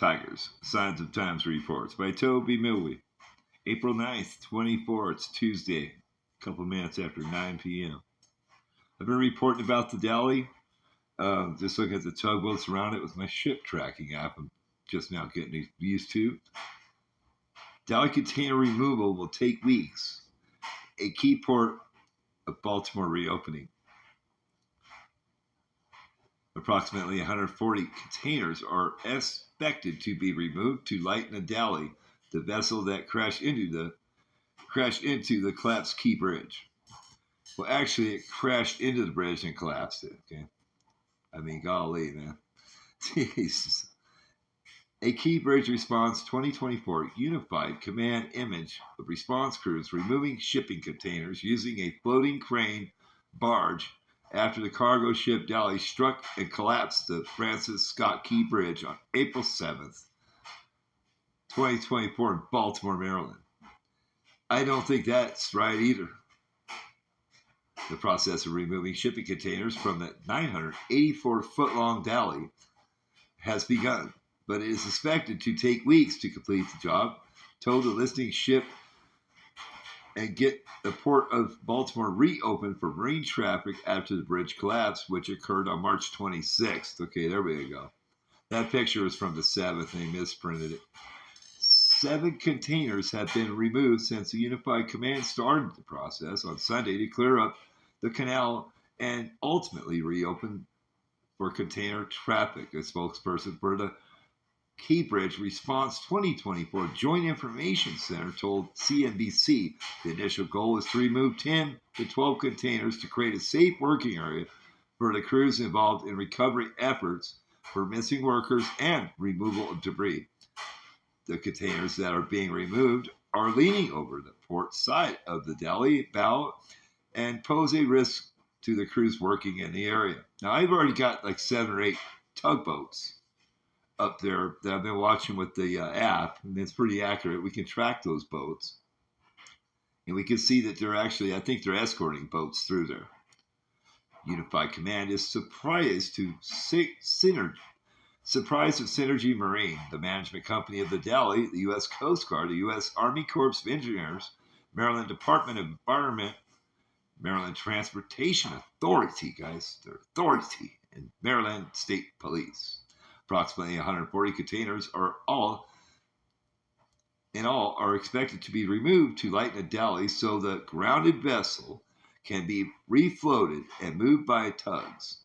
Tigers, Signs of Times Reports by Toby Milwee. April 9th, 24, it's Tuesday, a couple minutes after 9 p.m. I've been reporting about the dali. Just looking at the tugboats around it with my ship tracking app. I'm just now getting used to. Dali container removal will take weeks. A key port of Baltimore reopening. Approximately 140 containers are expected to be removed to lighten the dali, the vessel that crashed into the collapsed Key Bridge. Well, actually, it crashed into the bridge and collapsed it. Okay, I mean, golly, man, Jesus. A Key Bridge Response 2024 unified command image of response crews removing shipping containers using a floating crane barge after the cargo ship Dali struck and collapsed the Francis Scott Key Bridge on April 7th, 2024 in Baltimore, Maryland. I don't think that's right either. The process of removing shipping containers from the 984-foot-long Dali has begun, but it is expected to take weeks to complete the job, told the listing ship, and get the port of Baltimore reopened for marine traffic after the bridge collapse, which occurred on March 26th. Okay, there we go. That picture is from the 7th. They misprinted it. 7 containers have been removed since the Unified Command started the process on Sunday to clear up the canal and ultimately reopen for container traffic. A spokesperson for the Key Bridge Response 2024 Joint Information Center told CNBC the initial goal is to remove 10 to 12 containers to create a safe working area for the crews involved in recovery efforts for missing workers and removal of debris. The containers that are being removed are leaning over the port side of the Dali bow and pose a risk to the crews working in the area. Now, I've already got like 7 or 8 tugboats up there that I've been watching with the app, and it's pretty accurate. We can track those boats, and we can see that they're actually, I think they're escorting boats through there. Unified Command is surprised of Synergy Marine, the management company of the Dali, the U.S. Coast Guard, the U.S. Army Corps of Engineers, Maryland Department of Environment, Maryland Transportation Authority, guys, their authority, and Maryland State Police. Approximately 140 containers are expected to be removed to lighten the Dali so the grounded vessel can be refloated and moved by tugs.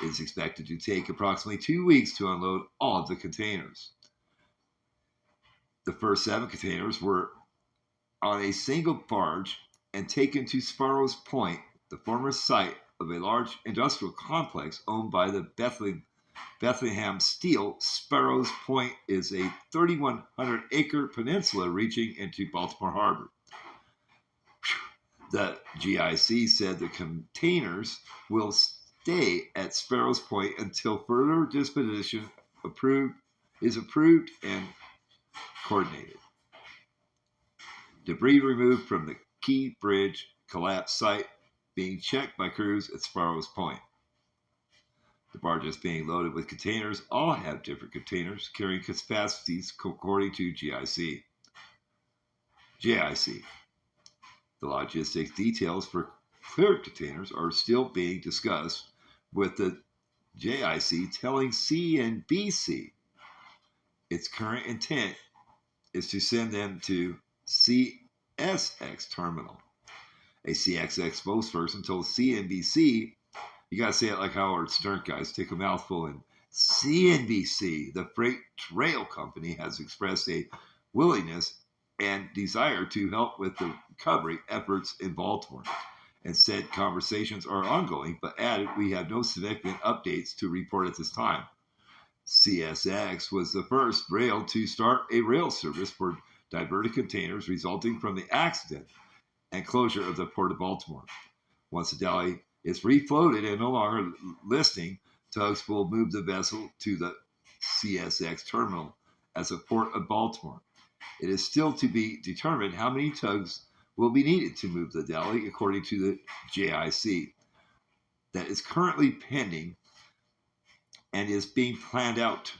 It is expected to take approximately 2 weeks to unload all of the containers. The first 7 containers were on a single barge and taken to Sparrows Point, the former site of a large industrial complex owned by the Bethlehem Steel. Sparrows Point is a 3,100-acre peninsula reaching into Baltimore Harbor. The GIC said the containers will stay at Sparrows Point until further disposition is approved and coordinated. Debris removed from the Key Bridge collapse site being checked by crews at Sparrows Point. The barges being loaded with containers all have different containers carrying capacities according to GIC. The logistics details for cleared containers are still being discussed, with the JIC telling CNBC its current intent is to send them to CSX terminal. A CSX spokesperson told CNBC, you got to say it like Howard Stern, guys, take a mouthful, and CNBC, the freight rail company, has expressed a willingness and desire to help with the recovery efforts in Baltimore, and said conversations are ongoing, but added we have no significant updates to report at this time. CSX was the first rail to start a rail service for diverted containers resulting from the accident and closure of the Port of Baltimore. Once the Dali is refloated and no longer listing, tugs will move the vessel to the CSX terminal as a Port of Baltimore. It is still to be determined how many tugs will be needed to move the Dali, according to the JIC. That is currently pending and is being planned out.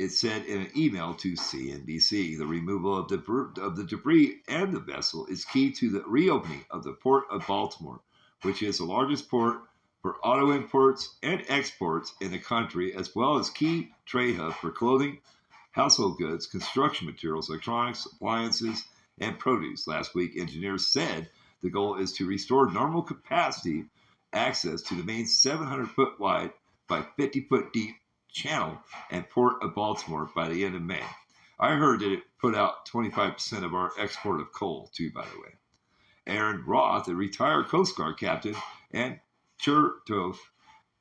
it said in an email to CNBC. The removal of the debris and the vessel is key to the reopening of the Port of Baltimore, which is the largest port for auto imports and exports in the country, as well as key trade hub for clothing, household goods, construction materials, electronics, appliances, and produce. Last week, engineers said the goal is to restore normal capacity access to the main 700-foot wide by 50-foot deep channel and Port of Baltimore by the end of May. I heard that it put out 25% of our export of coal, too, by the way. Aaron Roth, a retired Coast Guard captain and Chertoff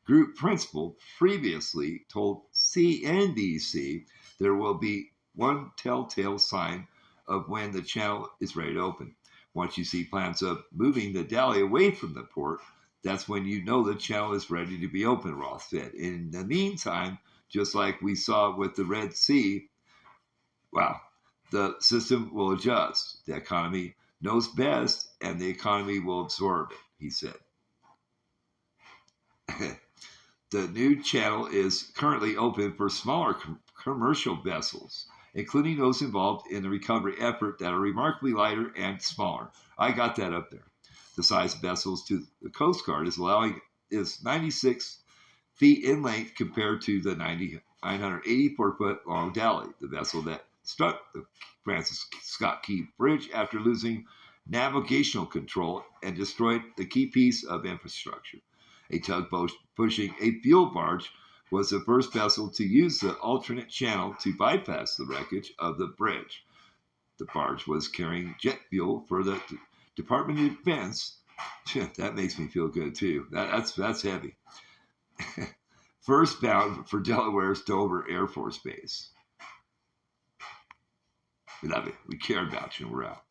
Group principal, previously told CNBC there will be one telltale sign of when the channel is ready to open. Once you see plans of moving the dali away from the port, that's when you know the channel is ready to be open, Roth said. In the meantime, just like we saw with the Red Sea, the system will adjust. The economy knows best, and the economy will absorb it, he said. The new channel is currently open for smaller commercial vessels, including those involved in the recovery effort that are remarkably lighter and smaller. I got that up there. The size of vessels to the Coast Guard is 96 feet in length compared to the 984-foot long dali, the vessel that struck the Francis Scott Key Bridge after losing navigational control and destroyed the key piece of infrastructure. A tugboat pushing a fuel barge was the first vessel to use the alternate channel to bypass the wreckage of the bridge. The barge was carrying jet fuel for the Department of Defense. That makes me feel good, too. That's heavy. First bound for Delaware's Dover Air Force Base. We love it. We care about you. We're out.